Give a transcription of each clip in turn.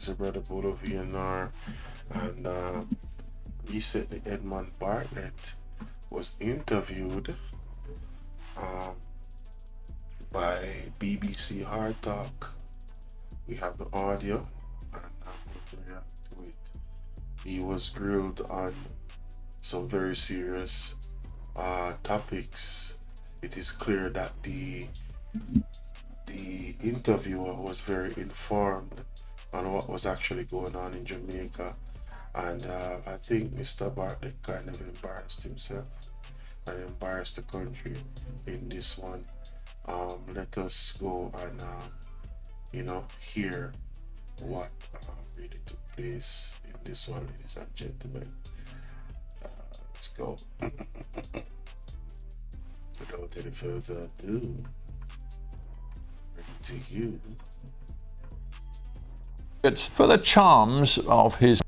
It's your brother Bolo V&R, and recently Edmand Barlett was interviewed um, by BBC Hard Talk. We have the audio, and I'm going to react to it. He was grilled on some very serious topics. It is clear that the interviewer was very informed on what was actually going on in Jamaica, and I think Mr. Bartlett kind of embarrassed himself and embarrassed the country in this one. Let us go and hear what really took place in this one, ladies and gentlemen. Let's go. Without any further ado, to you. It's for the charms of his...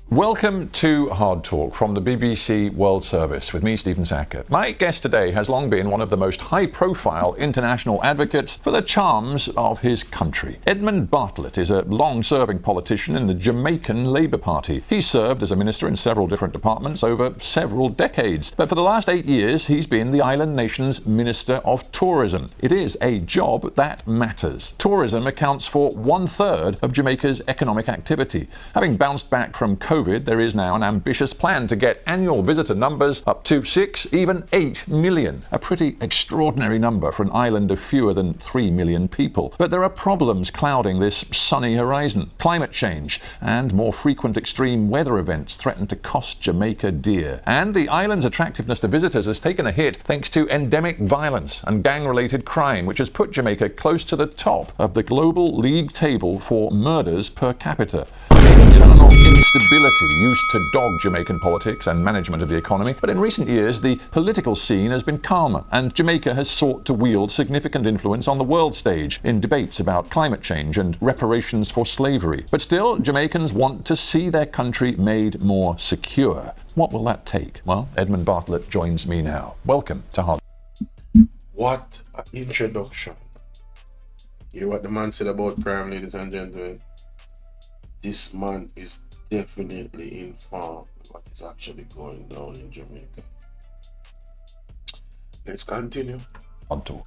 Welcome to Hard Talk from the BBC World Service with me, Stephen Jackur. My guest today has long been one of the most high-profile international advocates for the charms of his country. Edmand Barlett is a long-serving politician in the Jamaican Labour Party. He served as a minister in several different departments over several decades, but for the last 8 years he's been the island nation's Minister of Tourism. It is a job that matters. Tourism accounts for 1/3 of Jamaica's economic activity. Having bounced back from COVID, there is now an ambitious plan to get annual visitor numbers up to 6, even 8 million. A pretty extraordinary number for an island of fewer than 3 million people. But there are problems clouding this sunny horizon. Climate change and more frequent extreme weather events threaten to cost Jamaica dear. And the island's attractiveness to visitors has taken a hit thanks to endemic violence and gang-related crime, which has put Jamaica close to the top of the global league table for murders per capita. Internal instability used to dog Jamaican politics and management of the economy, but in recent years the political scene has been calmer, and Jamaica has sought to wield significant influence on the world stage in debates about climate change and reparations for slavery. But still, Jamaicans want to see their country made more secure. What will that take? Well, Edmand Barlett joins me now. Welcome to Hard. What an introduction. Hear what the man said about crime, ladies and gentlemen. This man is definitely informed what is actually going down in Jamaica. Let's continue.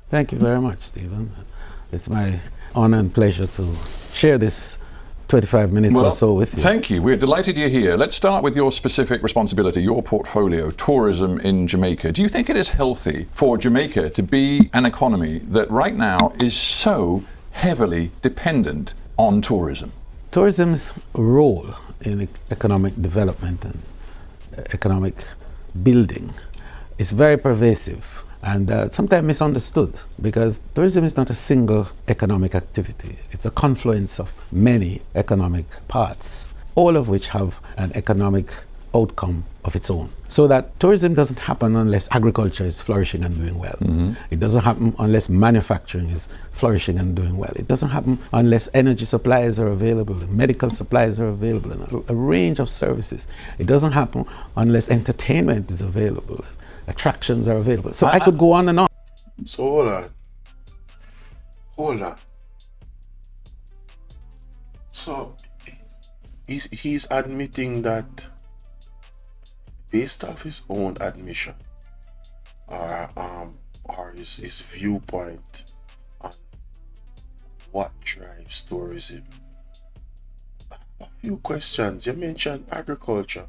Thank you very much, Stephen. It's my honor and pleasure to share this 25 minutes or so with you. Thank you. We're delighted you're here. Let's start with your specific responsibility, your portfolio, tourism in Jamaica. Do you think it is healthy for Jamaica to be an economy that right now is so heavily dependent on tourism? Tourism's role in economic development and economic building is very pervasive and sometimes misunderstood, because tourism is not a single economic activity. It's a confluence of many economic parts, all of which have an economic outcome of its own. So that tourism doesn't happen unless agriculture is flourishing and doing well. It doesn't happen unless manufacturing is flourishing and doing well. It doesn't happen unless energy supplies are available, medical supplies are available, and a range of services. It doesn't happen unless entertainment is available, attractions are available. So I could go on and on. So hold on. So he's admitting that, based off his own admission or his viewpoint on what drives tourism. A few questions. You mentioned agriculture.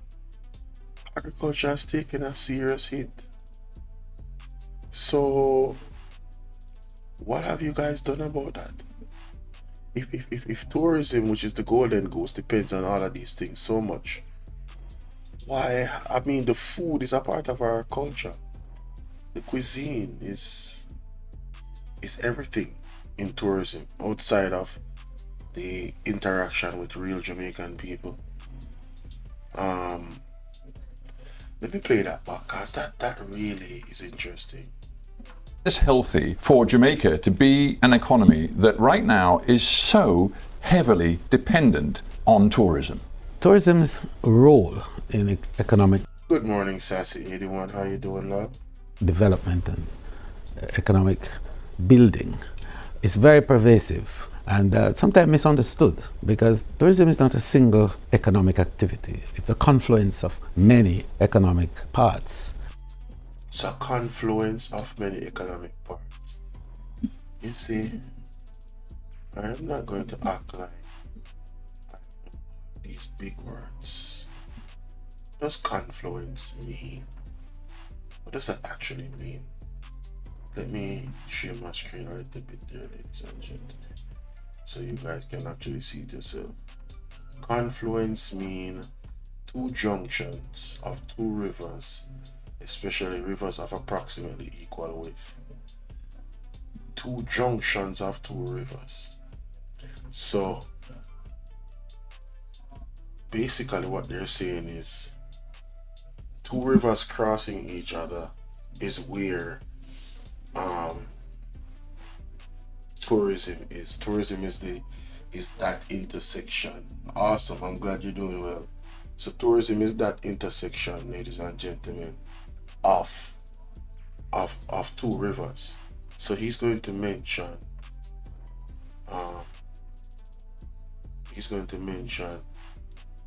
Agriculture has taken a serious hit. So what have you guys done about that? If tourism, which is the golden goose, depends on all of these things so much, why? I mean, the food is a part of our culture. The cuisine is everything in tourism outside of the interaction with real Jamaican people. Let me play that back, because that really is interesting. It's healthy for Jamaica to be an economy that right now is so heavily dependent on tourism. Tourism's role in economic Good morning, Sassy 81. How you doing, love? development and economic building is very pervasive and sometimes misunderstood, because tourism is not a single economic activity. It's a confluence of many economic parts. It's a confluence of many economic parts. You see, I am not going to act like these big words. What does confluence mean? What does that actually mean? Let me share my screen a little bit there, ladies and gentlemen, so you guys can actually see it yourself. Confluence mean two junctions of two rivers, especially rivers of approximately equal width. Two junctions of two rivers. So basically what they're saying is two rivers crossing each other is where tourism is. Tourism is that intersection. Awesome, I'm glad you're doing well. So tourism is that intersection, ladies and gentlemen, of two rivers. So he's going to mention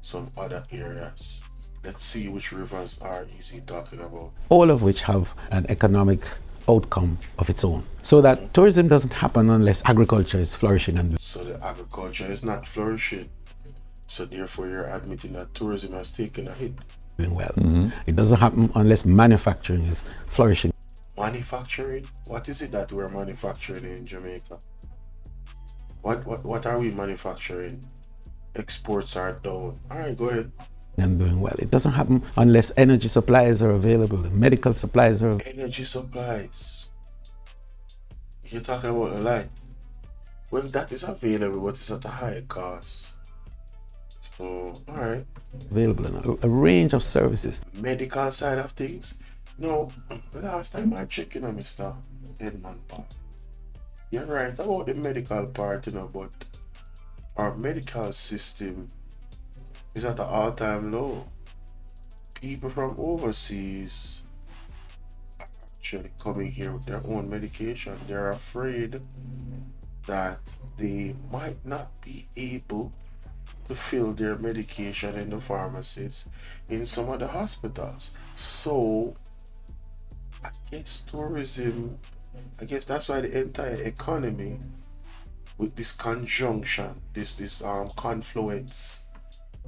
some other areas. Let's see which rivers is he talking about. All of which have an economic outcome of its own. So that tourism doesn't happen unless agriculture is flourishing. And so the agriculture is not flourishing. So therefore you're admitting that tourism has taken a hit. Doing well. It doesn't happen unless manufacturing is flourishing. Manufacturing? What is it that we're manufacturing in Jamaica? What are we manufacturing? Exports are down. Alright, go ahead. And doing well. It doesn't happen unless energy supplies are available, medical supplies are available. Energy supplies. You're talking about the light. Well, that is available, but it's at a high cost. So, alright. Available in a range of services. Medical side of things? No, last time I checked, Mr. Edmand, you're right about the medical part, but our medical system is at an all-time low. People from overseas are actually coming here with their own medication. They're afraid that they might not be able to fill their medication in the pharmacies in some of the hospitals. So I guess tourism, that's why the entire economy, with this conjunction, this confluence,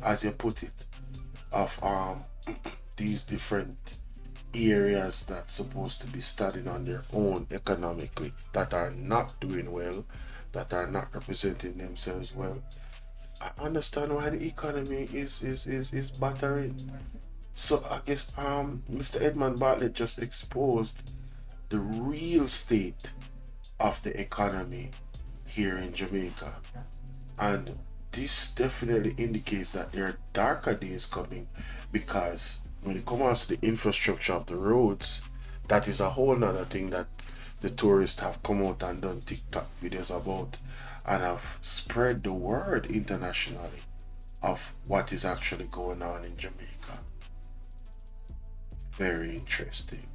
as you put it, of these different areas that's supposed to be standing on their own economically, that are not doing well, that are not representing themselves well. I understand why the economy is battering. So I guess Mr. Edmand Barlett just exposed the real state of the economy here in Jamaica, and this definitely indicates that there are darker days coming, because when it comes to the infrastructure of the roads, that is a whole nother thing that the tourists have come out and done TikTok videos about, and have spread the word internationally of what is actually going on in Jamaica. Very interesting.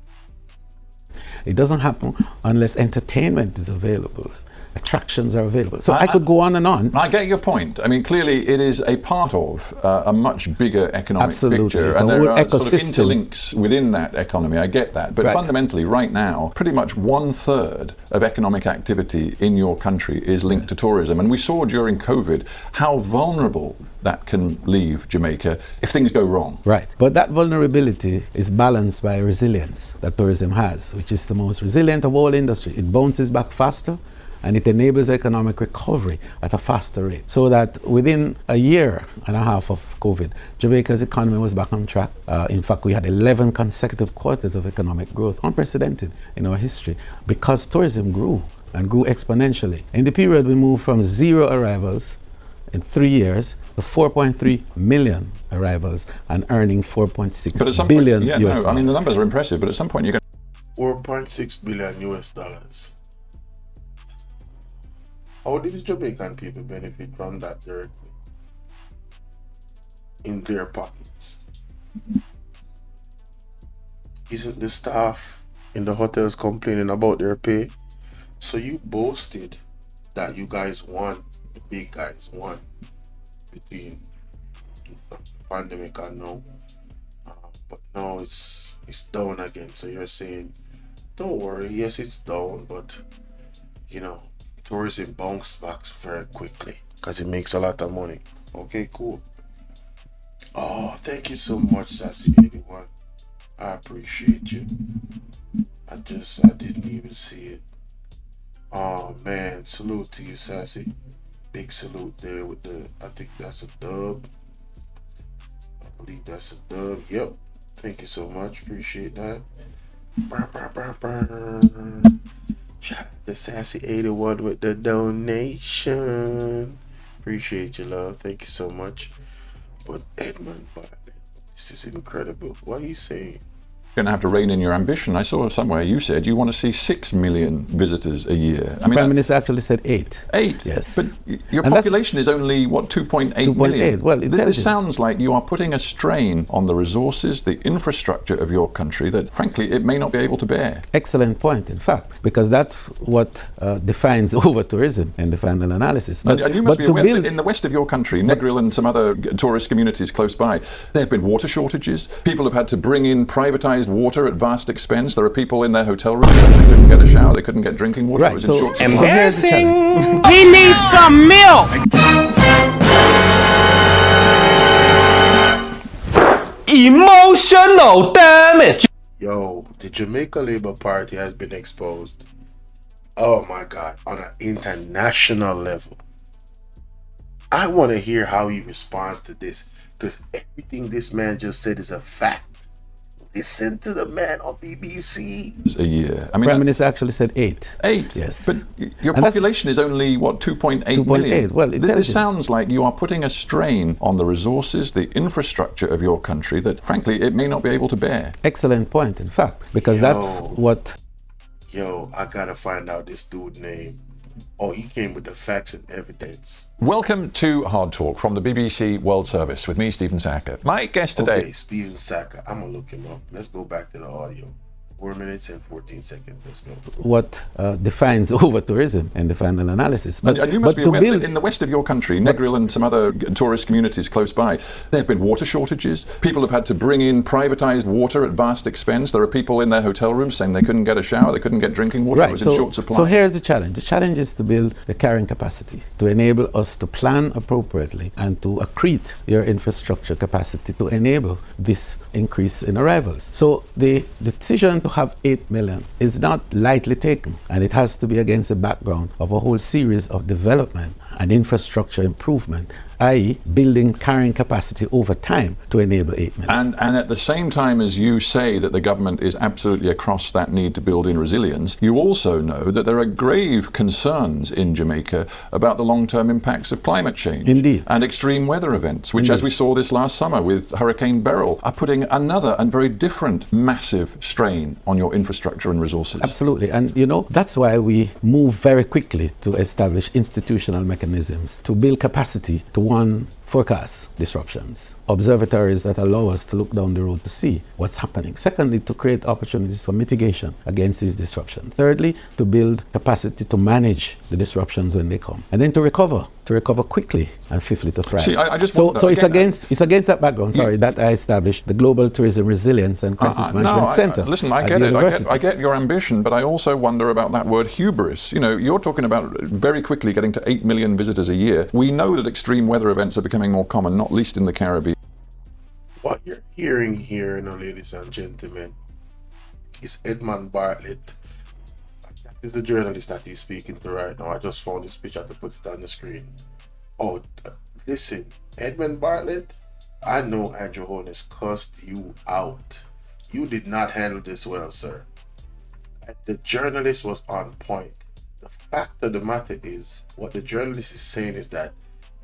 It doesn't happen unless entertainment is available, attractions are available. So I could go on and on. I get your point. I mean, clearly it is a part of a much bigger economic picture, It's and a there whole are sort of ecosystem. interlinks within that economy. I get that, but Right. fundamentally, right now, pretty much 1/3 of economic activity in your country is linked to tourism, and we saw during COVID how vulnerable that can leave Jamaica if things go wrong. Right. But that vulnerability is balanced by resilience that tourism has, which is the most resilient of all industries. It bounces back faster, and it enables economic recovery at a faster rate. So that within a year and a half of COVID, Jamaica's economy was back on track. In fact, we had 11 consecutive quarters of economic growth, unprecedented in our history, because tourism grew and grew exponentially. In the period, we moved from 0 arrivals in 3 years to 4.3 million arrivals and earning 4.6 billion US dollars. I mean, the numbers are impressive, but at some point you're going 4.6 billion US dollars. How did the Jamaican people benefit from that directly? In their pockets. Isn't the staff in the hotels complaining about their pay? So you boasted that you guys won, the big guys won between the pandemic and now. But now it's down again. So you're saying, don't worry, yes, it's down, but you know, tourism bounce back very quickly because it makes a lot of money. Okay, cool. Oh, thank you so much, Sassy81. I appreciate you. I didn't even see it. Oh man, salute to you, Sassy. Big salute there with I think that's a dub. I believe that's a dub. Yep. Thank you so much. Appreciate that. Burr, burr, burr, burr. Shout out to Sassy81 with the donation. Appreciate you, love. Thank you so much. But Edmund Barlett, this is incredible. What are you saying? You're going to have to rein in your ambition. I saw somewhere you said you want to see 6 million visitors a year. I mean, Prime Minister actually said 8. 8? Yes. But your population is only, what, 2.8 million? 2.8. Well, this sounds like you are putting a strain on the resources, the infrastructure of your country that, frankly, it may not be able to bear. Excellent point, in fact, because that's what defines over-tourism in the final analysis. But, and you must be aware that in the west of your country, Negril and some other tourist communities close by, there have been water shortages. People have had to bring in privatized water at vast expense. There are people in their hotel rooms that they couldn't get a shower, they couldn't get drinking water. Right, so embarrassing. He needs some milk. Emotional damage. Yo, the Jamaica Labour Party has been exposed. Oh my God, on an international level. I want to hear how he responds to this, because everything this man just said is a fact. Listen to the man on BBC. A year. I mean, Prime Minister actually said 8. 8? Yes. But your population is only, what, 2.8 million? 2.8. Well, this sounds like you are putting a strain on the resources, the infrastructure of your country that, frankly, it may not be able to bear. Excellent point, in fact, because that's what... Yo, I gotta find out this dude's name. Oh, he came with the facts and evidence. Welcome to Hard Talk from the BBC World Service with me, Stephen Jackur. My guest today... Okay, Stephen Jackur. I'm gonna look him up. Let's go back to the audio. 4 minutes and 14 seconds. Let's go. What defines over-tourism in the final analysis. But you must be aware that in the west of your country, Negril and some other tourist communities close by, there have been water shortages. People have had to bring in privatized water at vast expense. There are people in their hotel rooms saying they couldn't get a shower, they couldn't get drinking water. It was in short supply. So here's the challenge. The challenge is to build the carrying capacity, to enable us to plan appropriately and to accrete your infrastructure capacity to enable this increase in arrivals. So the decision to have 8 million is not lightly taken, and it has to be against the background of a whole series of development and infrastructure improvement, i.e. building carrying capacity over time to enable 8 million. And at the same time as you say that the government is absolutely across that need to build in resilience, you also know that there are grave concerns in Jamaica about the long-term impacts of climate change. Indeed. And extreme weather events, which, as we saw this last summer with Hurricane Beryl, are putting another and very different massive strain on your infrastructure and resources. Absolutely. And you know, that's why we move very quickly to establish institutional mechanisms to build capacity to, one, forecast disruptions, observatories that allow us to look down the road to see what's happening. Secondly, to create opportunities for mitigation against these disruptions. Thirdly, to build capacity to manage the disruptions when they come. And then to recover quickly. And fifthly, to thrive. See, I just so again, it's against that background, that I established the Global Tourism Resilience and Crisis Management Center. Listen, I get it. I get your ambition, but I also wonder about that word hubris. You know, you're talking about very quickly getting to 8 million visitors a year. We know that extreme weather events are becoming more common, not least in the Caribbean. What you're hearing here, ladies and gentlemen, is Edmand Barlett. That is the journalist that he's speaking to right now. I just found his picture to put it on the screen. Oh, listen, Edmund Barlett, I know Andrew Holness cussed you out. You did not handle this well, sir. The journalist was on point. The fact of the matter is, what the journalist is saying is that,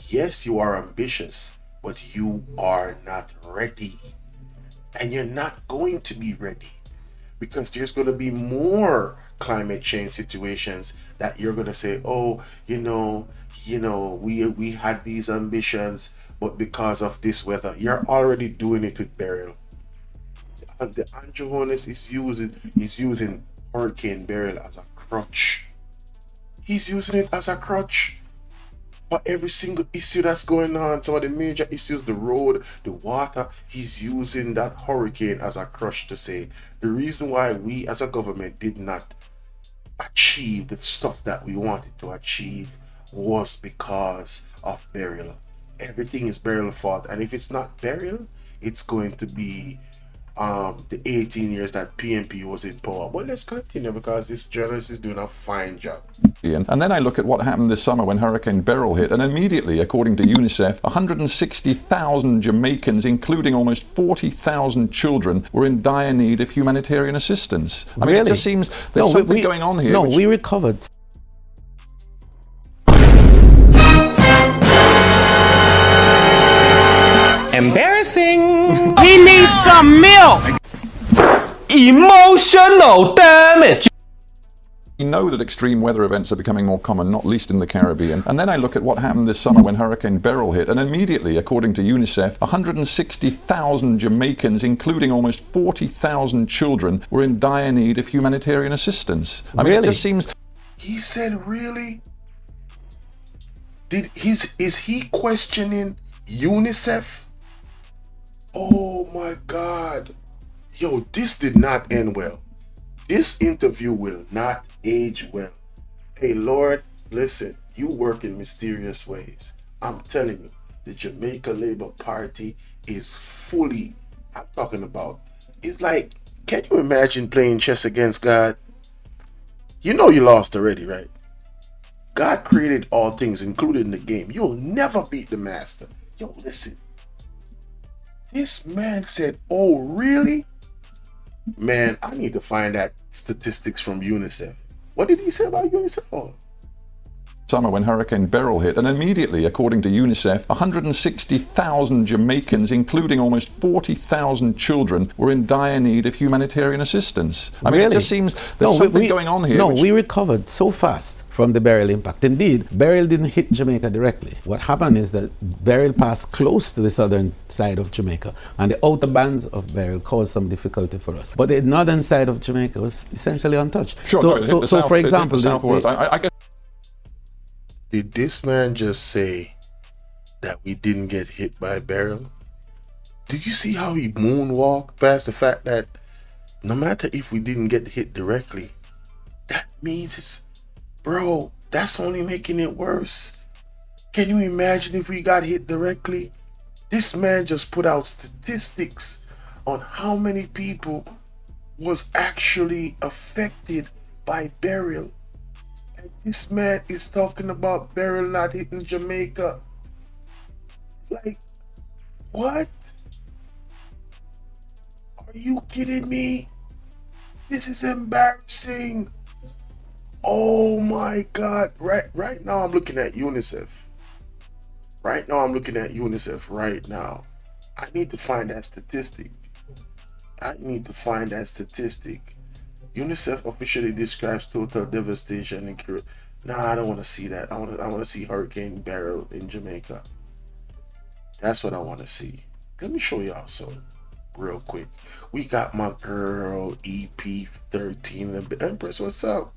yes, you are ambitious, but you are not ready. And you're not going to be ready, because there's going to be more climate change situations that you're going to say, oh, we had these ambitions, but because of this weather, you're already doing it with Beryl. And the Andrew Holness is using Hurricane Beryl as a crutch. He's using it as a crutch for every single issue that's going on. Some of the major issues, the road, the water, he's using that hurricane as a crutch to say the reason why we as a government did not achieve the stuff that we wanted to achieve was because of burial. Everything is burial fault, and if it's not burial, it's going to be the 18 years that PNP was in power. But let's continue because this journalist is doing a fine job. And then I look at what happened this summer when Hurricane Beryl hit, and immediately, according to UNICEF, 160,000 Jamaicans, including almost 40,000 children, were in dire need of humanitarian assistance. I mean, it just seems there's something going on here. No, we recovered. Embarrassing. He needs some milk. Emotional damage. We know that extreme weather events are becoming more common, not least in the Caribbean. And then I look at what happened this summer when Hurricane Beryl hit, and immediately, according to UNICEF, 160,000 Jamaicans, including almost 40,000 children, were in dire need of humanitarian assistance. I mean, it just seems... He said, really? Is he questioning UNICEF? Oh my God. Yo, this did not end well. This interview will not age well. Hey, Lord, listen, you work in mysterious ways. I'm telling you, the Jamaica Labour Party is fully, I'm talking about, it's like, can you imagine playing chess against God? You know you lost already, right? God created all things, including the game. You'll never beat the master. Yo, listen. This man said, oh, really? Man, I need to find that statistics from UNICEF. What did he say about UNICEF? Oh. Summer when Hurricane Beryl hit, and immediately, according to UNICEF, 160,000 Jamaicans, including almost 40,000 children, were in dire need of humanitarian assistance. I mean, it just seems there's something going on here. No, we recovered so fast from the Beryl impact. Indeed, Beryl didn't hit Jamaica directly. What happened is that Beryl passed close to the southern side of Jamaica, and the outer bands of Beryl caused some difficulty for us. But the northern side of Jamaica was essentially untouched. Sure, so for example, I guess. Did this man just say that we didn't get hit by Beryl? Did you see how he moonwalked past the fact that no matter if we didn't get hit directly, that means it's, bro, that's only making it worse. Can you imagine if we got hit directly? This man just put out statistics on how many people was actually affected by Beryl. And this man is talking about Beryl not hitting Jamaica. Like, what? Are you kidding me? This is embarrassing. Oh my God. Right now I'm looking at UNICEF. Right now. I need to find that statistic. UNICEF officially describes total devastation in Caribbean. Nah, I don't want to see that. I want to see Hurricane Beryl in Jamaica. That's what I want to see. Let me show y'all some real quick. We got my girl EP13 the Empress. What's up?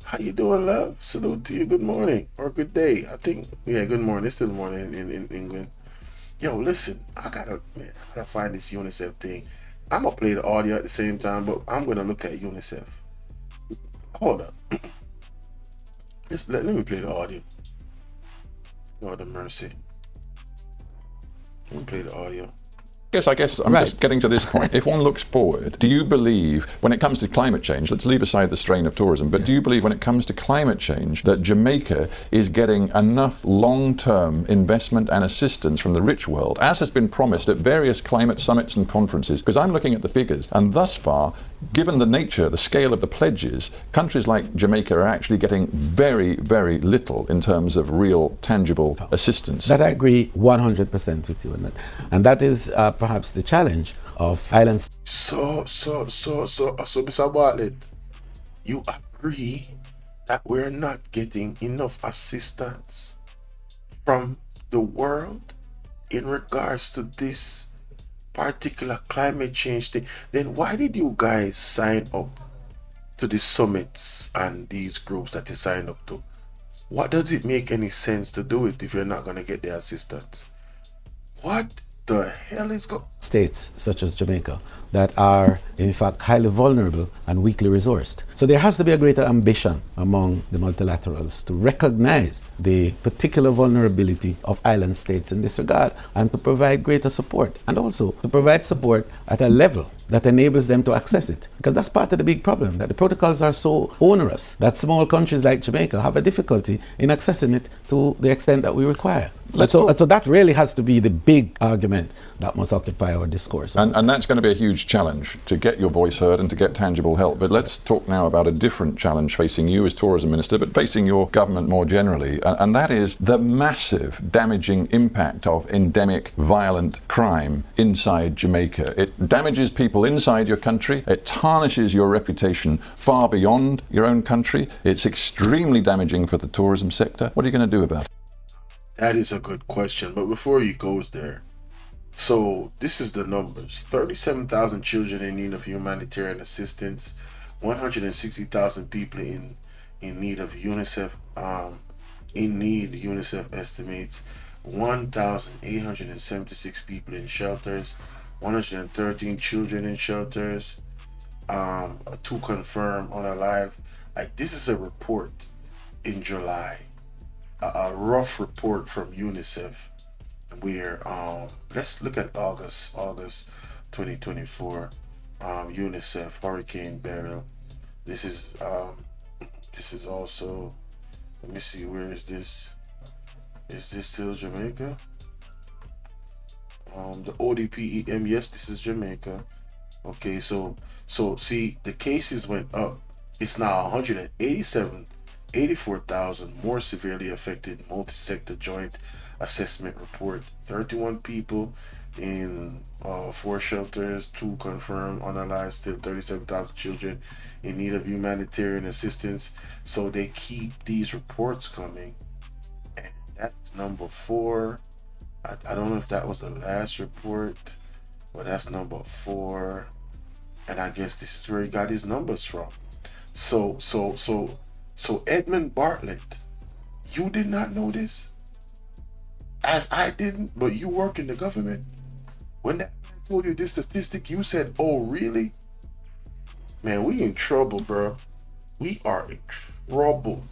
How you doing, love? Salute to you. Good morning or good day. I think good morning. It's still morning in England. Yo, listen. I gotta find this UNICEF thing. I'm gonna play the audio at the same time, but I'm gonna look at UNICEF. Hold up. Let me play the audio. Lord of mercy. Let me play the audio. I guess I'm just getting to this point. If one looks forward, do you believe, when it comes to climate change, let's leave aside the strain of tourism, but do you believe when it comes to climate change that Jamaica is getting enough long-term investment and assistance from the rich world, as has been promised at various climate summits and conferences? Because I'm looking at the figures, and thus far, given the nature, the scale of the pledges, countries like Jamaica are actually getting very, very little in terms of real, tangible assistance. That I agree 100% with you on that. And that is perhaps the challenge of islands. So, Mr. Barlett, you agree that we're not getting enough assistance from the world in regards to this particular climate change thing? Then why did you guys sign up to the summits and these groups that you sign up to, what does it make any sense to do it if you're not going to get the assistance? What the hell is going on? States such as Jamaica that are in fact highly vulnerable and weakly resourced. So there has to be a greater ambition among the multilaterals to recognize the particular vulnerability of island states in this regard and to provide greater support, and also to provide support at a level that enables them to access it. Because that's part of the big problem, that the protocols are so onerous that small countries like Jamaica have a difficulty in accessing it to the extent that we require. So that really has to be the big argument that must occupy our discourse. And that's going to be a huge challenge to get your voice heard and to get tangible help. But let's talk now about a different challenge facing you as tourism minister, but facing your government more generally. And that is the massive damaging impact of endemic violent crime inside Jamaica. It damages people inside your country. It tarnishes your reputation far beyond your own country. It's extremely damaging for the tourism sector. What are you going to do about it? That is a good question. But before he goes there, so this is the numbers: 37,000 children in need of humanitarian assistance, 160,000 people in need of UNICEF. UNICEF estimates 1,876 people in shelters, 113 children in shelters, 2 confirmed unalive. Like, this is a report in July, a rough report from UNICEF, where let's look at August 2024. UNICEF Hurricane Barrel. This is also, let me see, where is this? Is this still Jamaica? The ODPEM, yes, this is Jamaica. Okay, so see, the cases went up. It's now 84,000 more severely affected. Multi-sector joint assessment report: 31 people in 4 shelters, 2 confirmed unalive, still 37,000 children in need of humanitarian assistance. So they keep these reports coming, and that's number 4. I don't know if that was the last report, but that's number 4, and I guess this is where he got his numbers from. So Edmand Barlett, you did not know this, as I didn't, but you work in the government. When that man told you this statistic, you said, "Oh, really?" Man, we in trouble, bro. We are in trouble.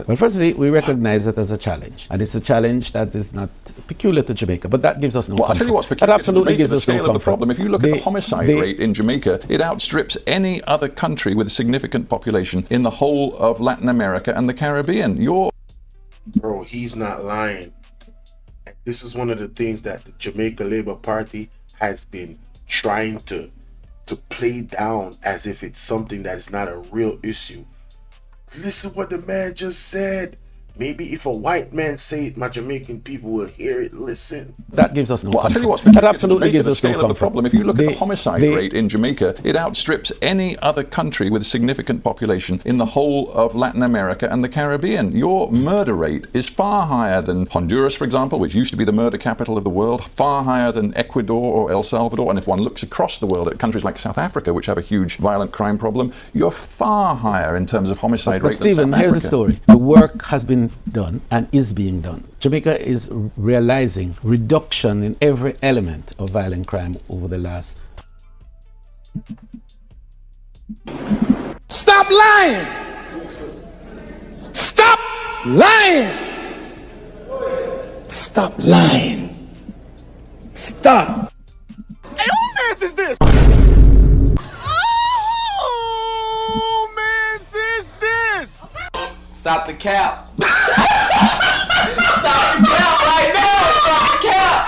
Well, firstly, we recognize that as a challenge, and it's a challenge that is not peculiar to Jamaica, but that gives us no comfort. I'll tell you what's peculiar. That absolutely Jamaica, gives us no the scale of the comfort. problem. If you look at the homicide rate in Jamaica, it outstrips any other country with a significant population in the whole of Latin America and the Caribbean. Bro, he's not lying. This is one of the things that the Jamaica Labour Party has been trying to play down as if it's something that is not a real issue. Listen what the man just said. Maybe if a white man say it, my Jamaican people will hear it. Listen. That gives us no comfort. I'll tell you what's that absolutely gives us no scale of the comfort. problem. If you look at the homicide rate in Jamaica, it outstrips any other country with a significant population in the whole of Latin America and the Caribbean. Your murder rate is far higher than Honduras, for example, which used to be the murder capital of the world, far higher than Ecuador or El Salvador. And if one looks across the world at countries like South Africa, which have a huge violent crime problem, you're far higher in terms of homicide rate than Stephen, South here's Africa. the story. The work has been done and is being done. Jamaica is realizing reduction in every element of violent crime over the last. Stop lying! Stop lying! Stop lying! Stop! Hey, who mans is this? Oh, mans is this? Stop the cap. Stop the cap right now. Stop the cap.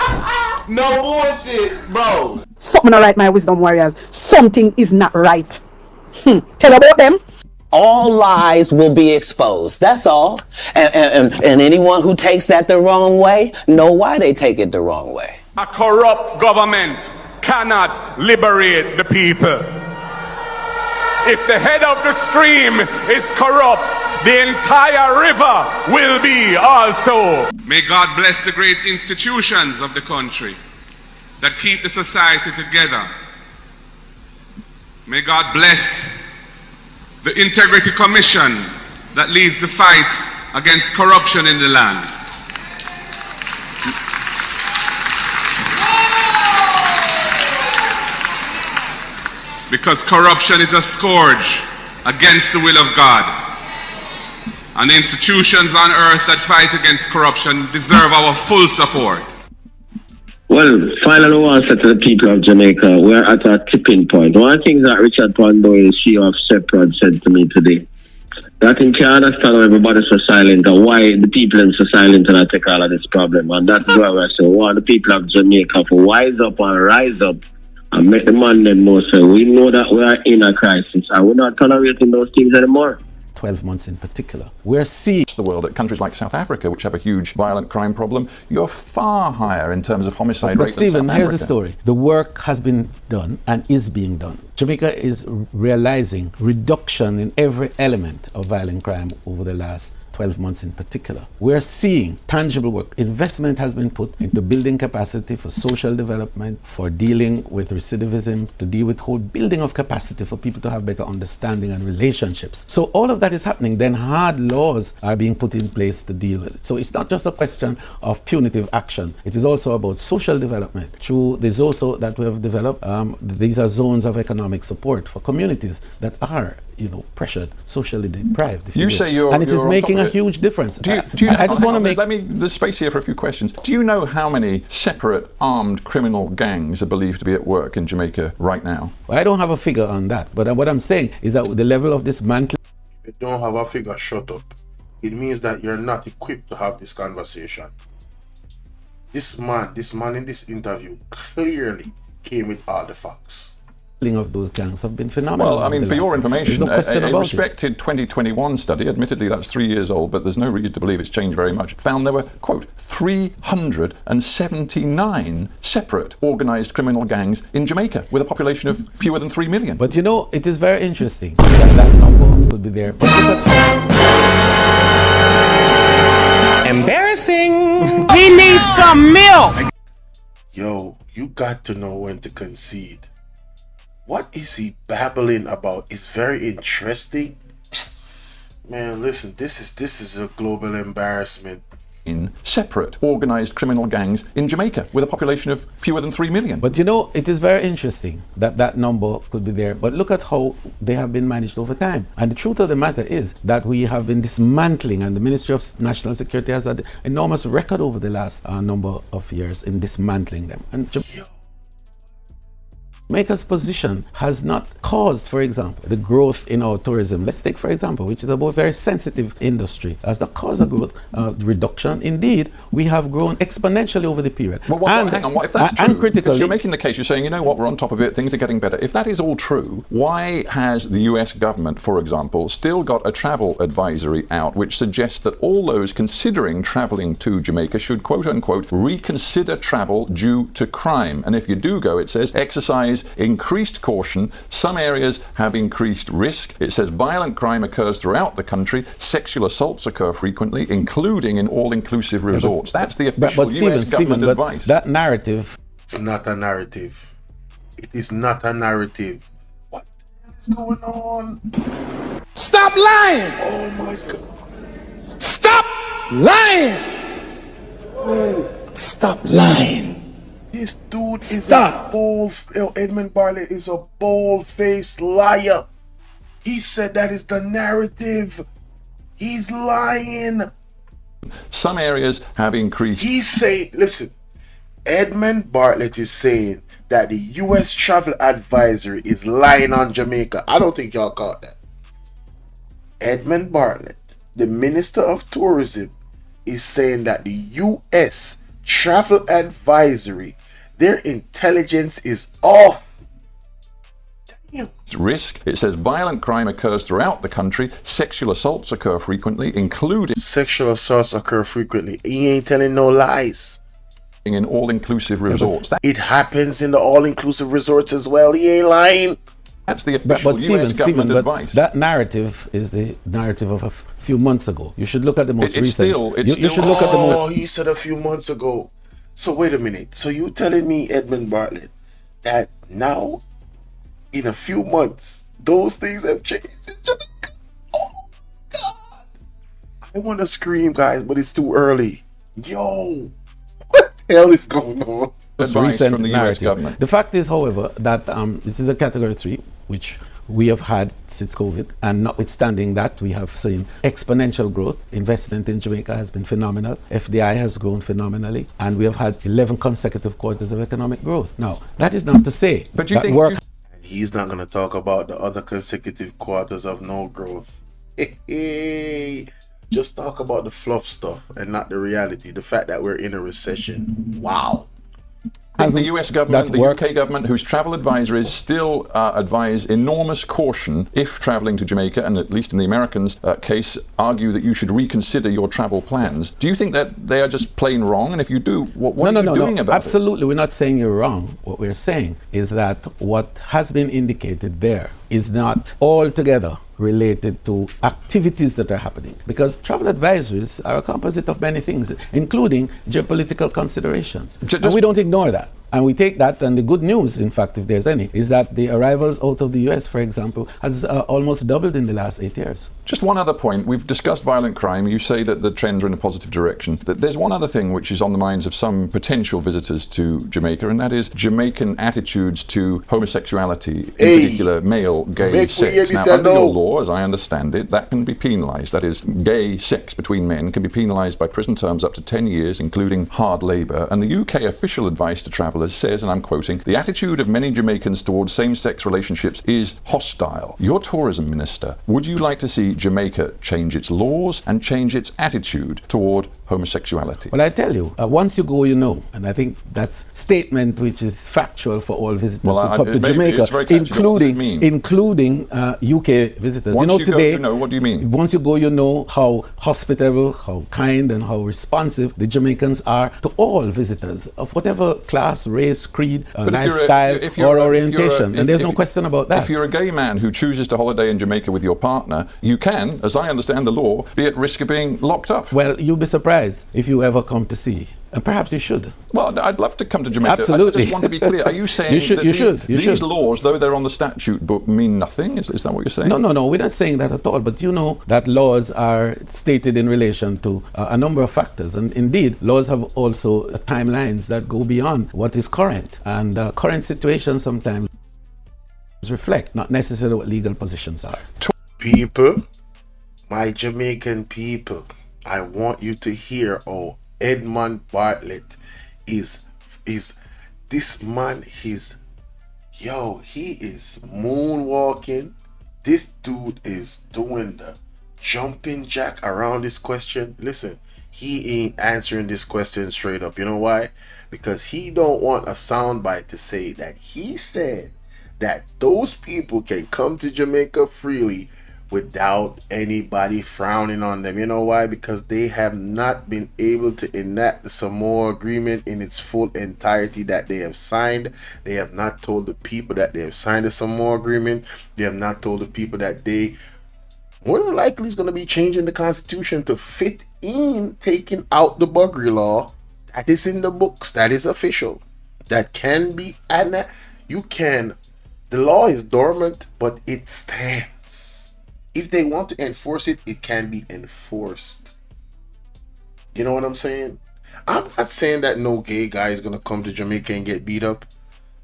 No bullshit, bro. Something not right, my wisdom warriors. Something is not right. Tell about them. All lies will be exposed. That's all. And anyone who takes that the wrong way, know why they take it the wrong way. A corrupt government cannot liberate the people. If the head of the stream is corrupt, the entire river will be also. May God bless the great institutions of the country that keep the society together. May God bless the Integrity Commission that leads the fight against corruption in the land. Because corruption is a scourge against the will of God. And the institutions on earth that fight against corruption deserve our full support. Well, finally, I want to say to the people of Jamaica, we're at a tipping point. One of the things that Richard Pandoy, CEO of Shepherd, said to me today, that he can't understand why everybody's so silent and why the people are so silent and I take all of this problem. And that's why I say, we want the people of Jamaica to wise up and rise up and make the man them know. So we know that we are in a crisis and we're not tolerating those things anymore. 12 months in particular. We're seeing the world at countries like South Africa, which have a huge violent crime problem. You're far higher in terms of homicide rate. But Stephen, than South here's Africa. the story. The work has been done and is being done. Jamaica is realizing reduction in every element of violent crime over the last 12 months in particular. We're seeing tangible work. Investment has been put into building capacity for social development, for dealing with recidivism, to deal with whole building of capacity for people to have better understanding and relationships. So all of that is happening. Then hard laws are being put in place to deal with it. So it's not just a question of punitive action. It is also about social development. There's also that we have developed, these are zones of economic support for communities that are, pressured, socially deprived. You say you're, and it is making a it. huge difference. Do you, I just want to make. There's space here for a few questions. Do you know how many separate armed criminal gangs are believed to be at work in Jamaica right now? Well, I don't have a figure on that, but what I'm saying is that the level of dismantling. If you don't have a figure, shut up. It means that you're not equipped to have this conversation. This man in this interview clearly came with all the facts. Of those gangs have been phenomenal. Well, I mean, for your information, no a respected 2021 study, admittedly that's 3 years old, but there's no reason to believe it's changed very much, found there were, quote, 379 separate organised criminal gangs in Jamaica with a population of fewer than 3 million. But it is very interesting that number could be there. Embarrassing. We need some milk. Yo, you got to know when to concede. What is he babbling about? It's very interesting. Man, listen, this is a global embarrassment. In separate organised criminal gangs in Jamaica with a population of fewer than 3 million. But it is very interesting that number could be there. But look at how they have been managed over time. And the truth of the matter is that we have been dismantling, and the Ministry of National Security has had an enormous record over the last number of years in dismantling them. And Jamaica's position has not caused, for example, the growth in our tourism. Let's take, for example, which is a very sensitive industry, has not caused a growth reduction. Indeed, we have grown exponentially over the period. Well, hang on, what if that's true? And critically, you're making the case, you're saying, we're on top of it, things are getting better. If that is all true, why has the US government, for example, still got a travel advisory out which suggests that all those considering travelling to Jamaica should, quote unquote, reconsider travel due to crime? And if you do go, it says, exercise increased caution. Some areas have increased risk. It says violent crime occurs throughout the country. Sexual assaults occur frequently, including in all-inclusive resorts. That's the official US government advice. That narrative. It's not a narrative. It is not a narrative. What is going on? Stop lying! Oh my God. Stop lying! Stop lying. This dude is a Edmand Barlett is a bold-faced liar. He said that is the narrative. He's lying. Some areas have increased. He's saying, listen, Edmand Barlett is saying that the U.S. travel advisory is lying on Jamaica. I don't think y'all caught that. Edmand Barlett, the Minister of Tourism, is saying that the U.S. travel advisory, their intelligence is off. Damn. Risk. It says violent crime occurs throughout the country. Sexual assaults occur frequently, including sexual assaults occur frequently. He ain't telling no lies. In all-inclusive resorts. It happens in the all-inclusive resorts as well. He ain't lying. That's the official US government advice. That narrative is the narrative of a few months ago. You should look at the most recent. You should look at the most. He said a few months ago. So wait a minute. So you telling me, Edmund Barlett, that now, in a few months, those things have changed? I want to scream, guys, but it's too early. Yo, what the hell is going on? Advice from the US government. The fact is, however, that this is a category 3, which we have had since COVID, and notwithstanding that, we have seen exponential growth. Investment in Jamaica has been phenomenal. FDI has grown phenomenally, and we have had 11 consecutive quarters of economic growth. Now, that is not to say but do you that think work. He's not going to talk about the other consecutive quarters of no growth. Just talk about the fluff stuff and not the reality. The fact that we're in a recession. Wow. The US government, the UK government, whose travel advisories still advise enormous caution if traveling to Jamaica, and at least in the Americans' case, argue that you should reconsider your travel plans. Do you think that they are just plain wrong? And if you do, what are you doing about it? Absolutely, we're not saying you're wrong. What we're saying is that what has been indicated there is not altogether related to activities that are happening, because travel advisories are a composite of many things, including geopolitical considerations. And we don't ignore that. And we take that, and the good news, in fact, if there's any, is that the arrivals out of the US, for example, has almost doubled in the last 8 years. Just one other point. We've discussed violent crime. You say that the trends are in a positive direction. There's one other thing which is on the minds of some potential visitors to Jamaica, and that is Jamaican attitudes to homosexuality, in particular male gay sex. Now, under your law, as I understand it, that can be penalised. That is, gay sex between men can be penalised by prison terms up to 10 years, including hard labour. And the UK official advice to travellers says, and I'm quoting, the attitude of many Jamaicans towards same-sex relationships is hostile. You're tourism minister. Would you like to see Jamaica change its laws and change its attitude toward homosexuality? Well, I tell you, once you go, you know. And I think that's a statement which is factual for all visitors who come to Jamaica, including UK visitors. Once you today, go, you know. What do you mean? Once you go, you know how hospitable, how kind, and how responsive the Jamaicans are to all visitors of whatever class, race, creed, lifestyle, or orientation. And there's no question about that. If you're a gay man who chooses to holiday in Jamaica with your partner, you can, as I understand the law, be at risk of being locked up. Well, you'll be surprised if you ever come to see. And perhaps you should. Well, I'd love to come to Jamaica. Absolutely. I just want to be clear. Are you saying these laws, though they're on the statute book, mean nothing? Is that what you're saying? No. We're not saying that at all. But you know that laws are stated in relation to a number of factors. And indeed, laws have also timelines that go beyond what is current. And current situations sometimes reflect not necessarily what legal positions are. People, my Jamaican people, I want you to hear, Edmand Barlett is this man, he is moonwalking. This dude is doing the jumping jack around this question. Listen, he ain't answering this question straight up. You know why? Because he don't want a soundbite to say that he said that those people can come to Jamaica freely without anybody frowning on them. You know why? Because they have not been able to enact the Samoa Agreement in its full entirety that they have signed. They have not told the people that they have signed the Samoa Agreement. They have not told the people that they more than likely is going to be changing the Constitution to fit in taking out the buggery law. That is in the books. That is official. That can be, and you can, the law is dormant, but it stands. If they want to enforce it, it can be enforced. You know what I'm saying? I'm not saying that no gay guy is going to come to Jamaica and get beat up.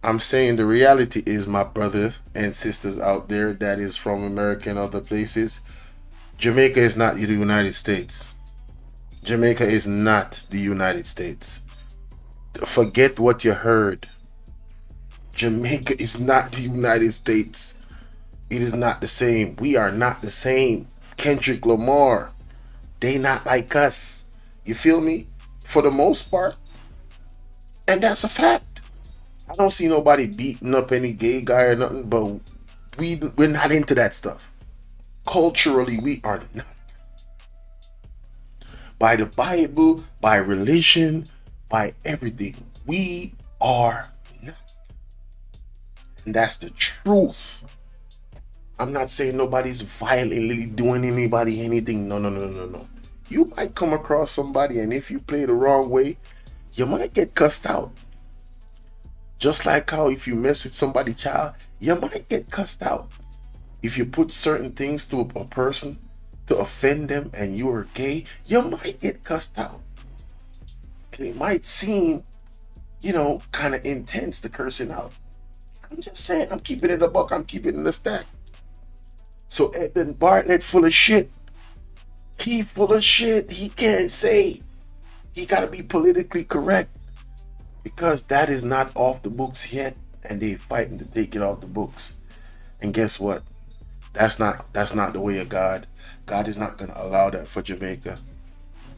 I'm saying the reality is, my brothers and sisters out there that is from America and other places, Jamaica is not the United States. Jamaica is not the United States. Forget what you heard. Jamaica is not the United States. It is not the same. We are not the same. Kendrick Lamar, they not like us. You feel me? For the most part. And that's a fact. I don't see nobody beating up any gay guy or nothing, but we're not into that stuff. Culturally, we are not. By the Bible, by religion, by everything, we are not. And that's the truth. I'm not saying nobody's violently doing anybody anything. No. You might come across somebody, and if you play the wrong way, you might get cussed out. Just like how if you mess with somebody's child, you might get cussed out. If you put certain things to a person, to offend them and you are gay, you might get cussed out. And it might seem, kind of intense to cursing out. I'm just saying, I'm keeping it a buck, I'm keeping it in the stack. So Edmund Barlett full of shit. He full of shit. He can't say. He gotta be politically correct. Because that is not off the books yet. And they fighting to take it off the books. And guess what? That's not the way of God. God is not gonna allow that for Jamaica.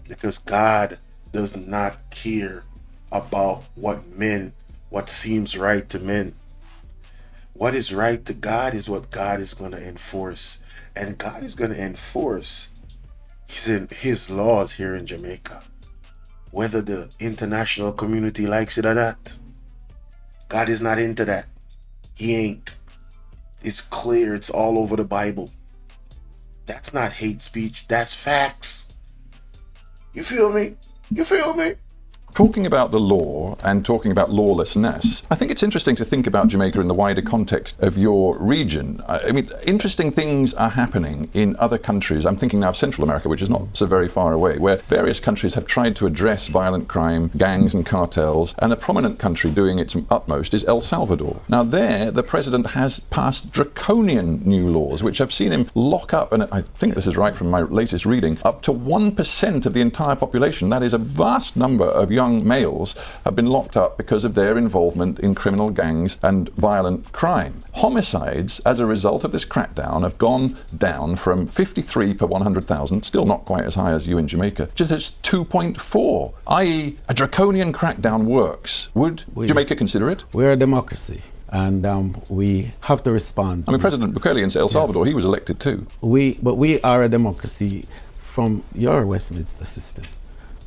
Because God does not care about what seems right to men. What is right to God is what God is going to enforce. And God is going to enforce his laws here in Jamaica. Whether the international community likes it or not. God is not into that. He ain't. It's clear. It's all over the Bible. That's not hate speech. That's facts. You feel me? You feel me? Talking about the law and talking about lawlessness, I think it's interesting to think about Jamaica in the wider context of your region. I mean, interesting things are happening in other countries. I'm thinking now of Central America, which is not so very far away, where various countries have tried to address violent crime, gangs and cartels, and a prominent country doing its utmost is El Salvador. Now there, the president has passed draconian new laws, which have seen him lock up, and I think this is right from my latest reading, up to 1% of the entire population. That is a vast number of young males have been locked up because of their involvement in criminal gangs and violent crime. Homicides, as a result of this crackdown, have gone down from 53 per 100,000, still not quite as high as you in Jamaica, just as 2.4, i.e. a draconian crackdown works. Would Jamaica consider it? We're a democracy. And we have to respond. I mean, President Bukele in El Salvador, yes. He was elected too. But we are a democracy from your Westminster system.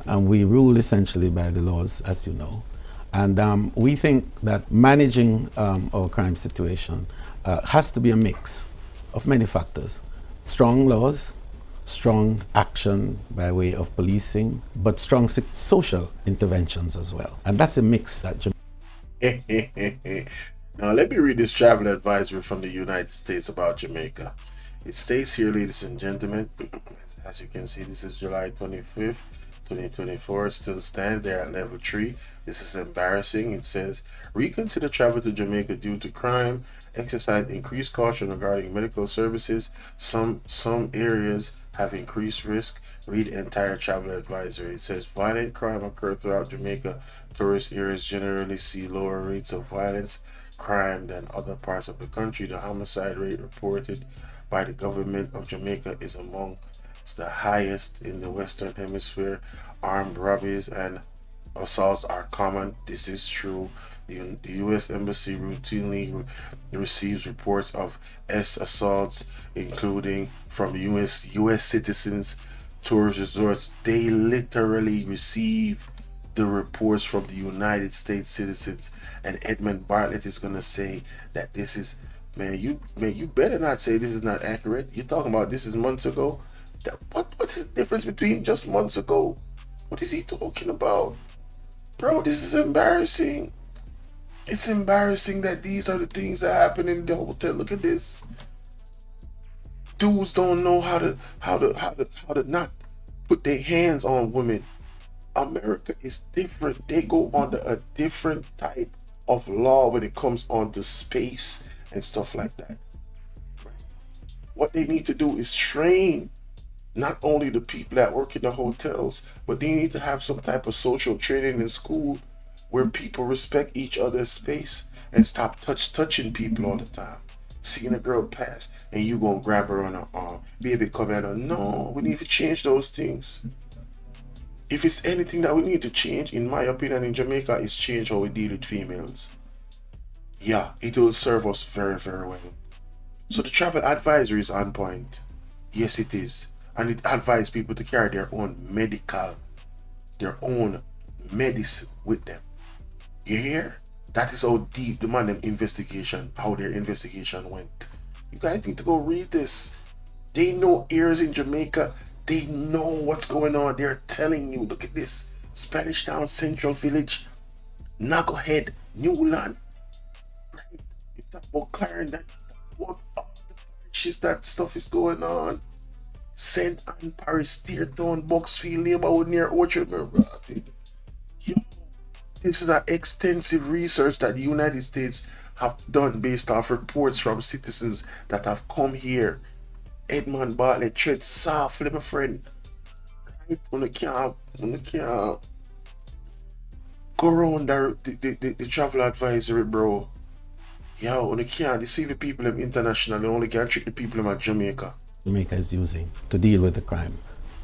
And we rule essentially by the laws, as you know. And we think that managing our crime situation has to be a mix of many factors. Strong laws, strong action by way of policing, but strong social interventions as well. And that's a mix that Now let me read this travel advisory from the United States about Jamaica. It states here, ladies and gentlemen, as you can see, this is July 25th. 2024 still stands there at level 3. This is embarrassing. It says, reconsider travel to Jamaica due to crime. Exercise increased caution regarding medical services. Some areas have increased risk. Read entire travel advisory. It says, violent crime occur throughout Jamaica. Tourist areas generally see lower rates of violence, crime than other parts of the country. The homicide rate reported by the government of Jamaica is among the highest in the Western Hemisphere. Armed robberies and assaults are common. This is true. The U.S. Embassy routinely receives reports of assaults, including from U.S. citizens, tourist resorts. They literally receive the reports from the United States citizens. And Edmand Barlett is gonna say that this is, man, you better not say this is not accurate. You're talking about this is months ago. What's the difference between just months ago? What is he talking about? Bro, this is embarrassing. It's embarrassing that these are the things that happen in the hotel. Look at this. Dudes don't know how to not put their hands on women. America is different. They go under a different type of law when it comes onto space and stuff like that. What they need to do is train not only the people that work in the hotels, but they need to have some type of social training in school where people respect each other's space and stop touching people all the time. Seeing a girl pass and you gonna grab her on her arm, baby, come at her. No, we need to change those things. If it's anything that we need to change, in my opinion, in Jamaica, is change how we deal with females. Yeah, it will serve us very, very well. So the travel advisory is on point. Yes, it is. And it advises people to carry their own medicine with them. You hear? That is how deep how their investigation went. You guys need to go read this. They know ears in Jamaica. They know what's going on. They're telling you, look at this. Spanish Town, Central Village, Knucklehead, Newland. Right? You talk about Clarendon, about all the parishes, that stuff is going on. St. Anne Parish, Steertown, Bucksfield, neighborhood near Orchard, remember? Yo, this is an extensive research that the United States have done based off reports from citizens that have come here. Edmand, Barlett, tread softly, my friend. Right? When you can't go around the travel advisory, bro. Yo, when you can't deceive the people of international, you only can trick the people of Jamaica. Jamaica is using to deal with the crime.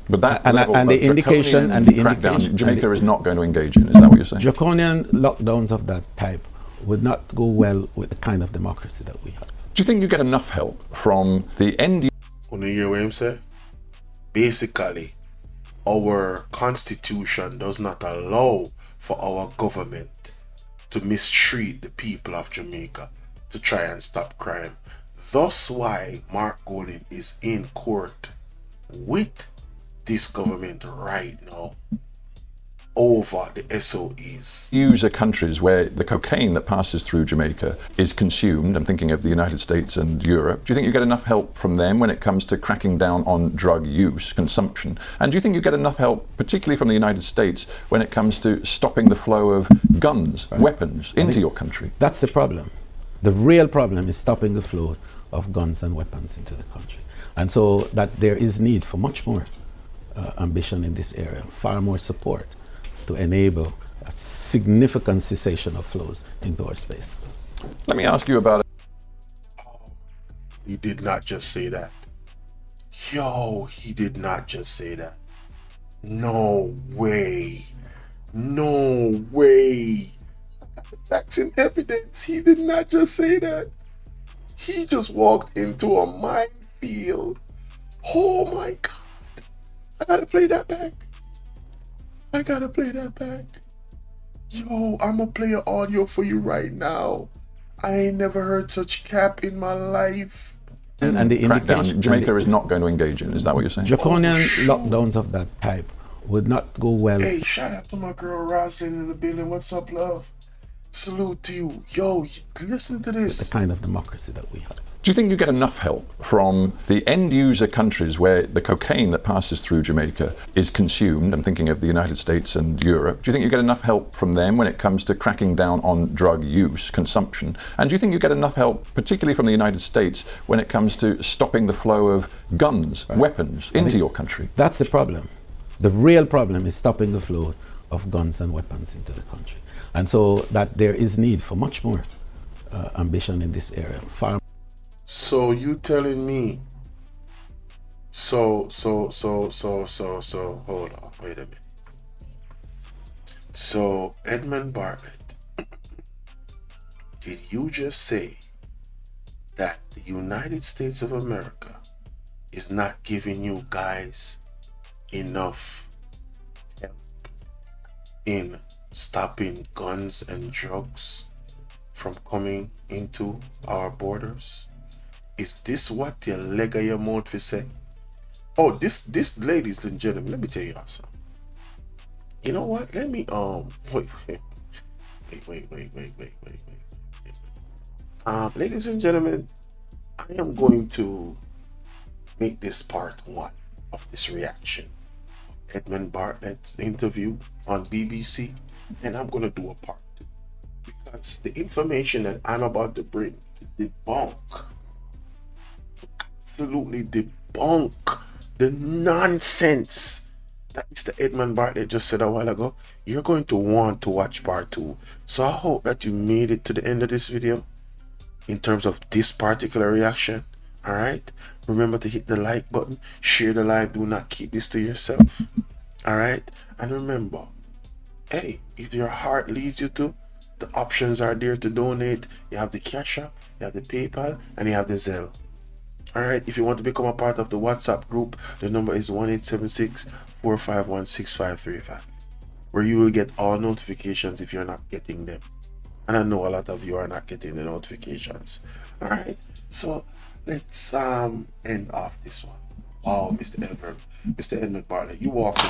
But that and level the of indication and the crackdown, indication, Jamaica is not going to engage in. Is that what you're saying? Draconian lockdowns of that type would not go well with the kind of democracy that we have. Do you think you get enough help from the end? You hear what I'm saying? Basically, our constitution does not allow for our government to mistreat the people of Jamaica to try and stop crime. Thus why Mark Golding is in court with this government right now over the SOEs. User countries where the cocaine that passes through Jamaica is consumed, I'm thinking of the United States and Europe, do you think you get enough help from them when it comes to cracking down on drug use, consumption? And do you think you get enough help, particularly from the United States, when it comes to stopping the flow of guns, weapons into your country? That's the problem. The real problem is stopping the flow of guns and weapons into the country. And so that there is need for much more ambition in this area, far more support to enable a significant cessation of flows into our space. Let me ask you about it. He did not just say that. Yo, he did not just say that. No way. No way. Facts and evidence. He did not just say that. He just walked into a minefield. Oh my God. I gotta play that back. I gotta play that back. Yo, I'ma play an audio for you right now. I ain't never heard such cap in my life. And the crackdown, Jamaica is not going to engage in. Is that what you're saying? Draconian lockdowns of that type would not go well. Hey, shout out to my girl Roslyn in the building. What's up, love? Salute to you. Yo, listen to this. The kind of democracy that we have. Do you think you get enough help from the end user countries where the cocaine that passes through Jamaica is consumed? I'm thinking of the United States and Europe. Do you think you get enough help from them when it comes to cracking down on drug use, consumption? And do you think you get enough help, particularly from the United States, when it comes to stopping the flow of guns, weapons into your country? That's the problem. The real problem is stopping the flow of guns and weapons into the country. And so that there is need for much more ambition in this area. So you telling me, so, hold on, wait a minute. So, Edmand Barlett, did you just say that the United States of America is not giving you guys enough help in stopping guns and drugs from coming into our borders? Is this what your leg of your mouth will say? Oh, this ladies and gentlemen, let me tell you something. You know what? Let me wait. Ladies and gentlemen, I am going to make this part one of this reaction of Edmund Bartlett's interview on BBC, and I'm gonna do a part two because the information that I'm about to bring to absolutely debunk the nonsense that Mr. Edmund Barlett just said a while ago. You're going to want to watch part two. So I hope that you made it to the end of this video in terms of this particular reaction. Alright? Remember to hit the like button, share the live, do not keep this to yourself. Alright? And remember, hey, if your heart leads you to, the options are there to donate. You have the Cash App, you have the PayPal, and you have the Zelle. Alright, if you want to become a part of the WhatsApp group, the number is 1-876-451-6535, where you will get all notifications if you're not getting them. And I know a lot of you are not getting the notifications. Alright, so let's end off this one. Wow, Mr. Edmund Barlett, you walked in.